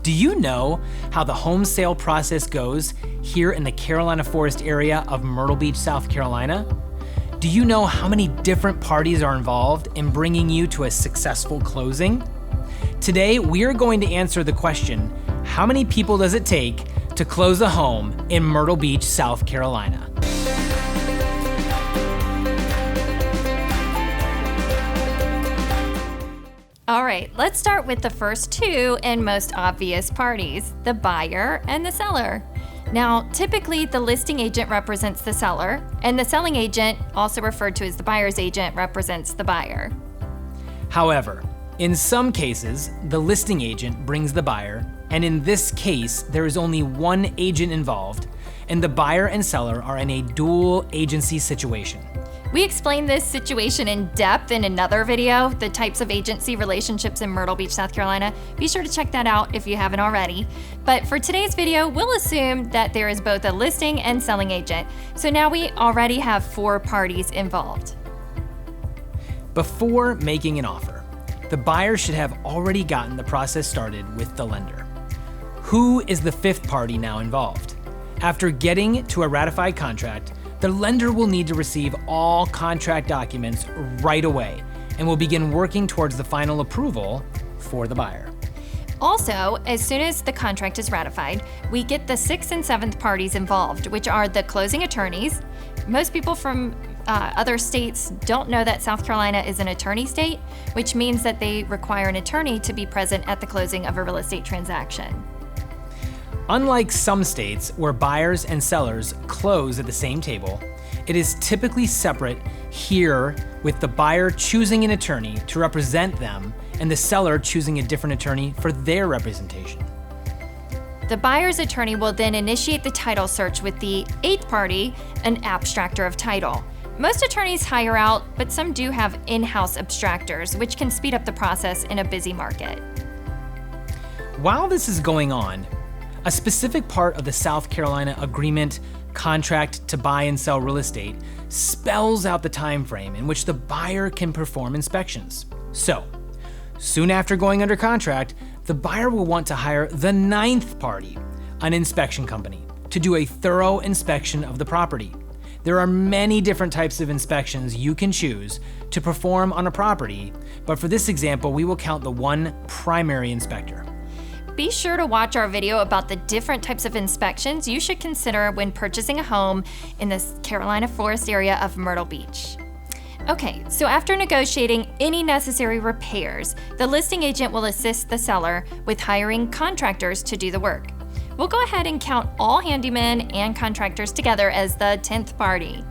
Do you know how the home sale process goes here in the Carolina Forest area of Myrtle Beach, South Carolina? Do you know how many different parties are involved in bringing you to a successful closing? Today, we are going to answer the question, how many people does it take to close a home in Myrtle Beach, South Carolina? All right, let's start with the first two and most obvious parties, the buyer and the seller. Now, typically the listing agent represents the seller, and the selling agent, also referred to as the buyer's agent, represents the buyer. However, in some cases, the listing agent brings the buyer, and in this case, there is only one agent involved, and the buyer and seller are in a dual agency situation. We explained this situation in depth in another video, the types of agency relationships in Myrtle Beach, South Carolina. Be sure to check that out if you haven't already. But for today's video, we'll assume that there is both a listing and selling agent. So now we already have 4 parties involved. Before making an offer, the buyer should have already gotten the process started with the lender. Who is the 5th party now involved? After getting to a ratified contract, the lender will need to receive all contract documents right away and will begin working towards the final approval for the buyer. Also, as soon as the contract is ratified, we get the 6th and 7th parties involved, which are the closing attorneys. Most people from other states don't know that South Carolina is an attorney state, which means that they require an attorney to be present at the closing of a real estate transaction. Unlike some states where buyers and sellers close at the same table, it is typically separate here, with the buyer choosing an attorney to represent them and the seller choosing a different attorney for their representation. The buyer's attorney will then initiate the title search with the 8th party, an abstractor of title. Most attorneys hire out, but some do have in-house abstractors, which can speed up the process in a busy market. While this is going on, a specific part of the South Carolina agreement contract to buy and sell real estate spells out the time frame in which the buyer can perform inspections. So, soon after going under contract, the buyer will want to hire the 9th party, an inspection company, to do a thorough inspection of the property. There are many different types of inspections you can choose to perform on a property, but for this example, we will count the one primary inspector. Be sure to watch our video about the different types of inspections you should consider when purchasing a home in the Carolina Forest area of Myrtle Beach. Okay, so after negotiating any necessary repairs, the listing agent will assist the seller with hiring contractors to do the work. We'll go ahead and count all handymen and contractors together as the 10th party.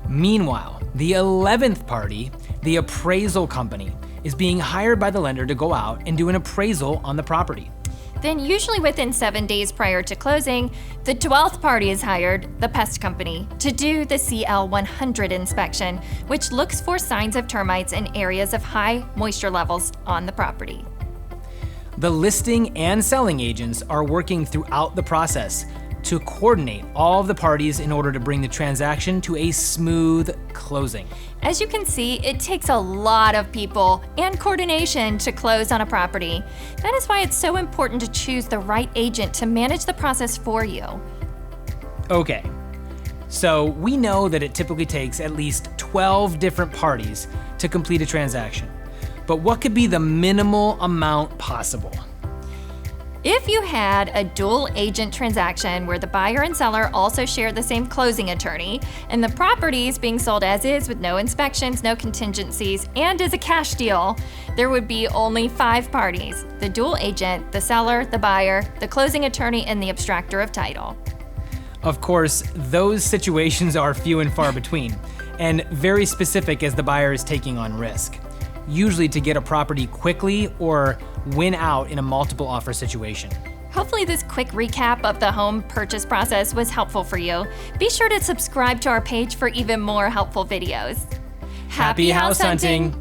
Meanwhile, the 11th party, the appraisal company, is being hired by the lender to go out and do an appraisal on the property. Then usually within 7 days prior to closing, the 12th party is hired, the Pest Company, to do the CL 100 inspection, which looks for signs of termites in areas of high moisture levels on the property. The listing and selling agents are working throughout the process to coordinate all of the parties in order to bring the transaction to a smooth closing. As you can see, it takes a lot of people and coordination to close on a property. That is why it's so important to choose the right agent to manage the process for you. Okay, so we know that it typically takes at least 12 different parties to complete a transaction. But what could be the minimal amount possible? If you had a dual agent transaction where the buyer and seller also share the same closing attorney, and the property is being sold as is with no inspections, no contingencies, and is a cash deal, there would be only 5 parties: the dual agent, the seller, the buyer, the closing attorney, and the abstractor of title. Of course, those situations are few and far between, and very specific as the buyer is taking on risk, usually to get a property quickly or win out in a multiple offer situation. Hopefully this quick recap of the home purchase process was helpful for you. Be sure to subscribe to our page for even more helpful videos. Happy house hunting!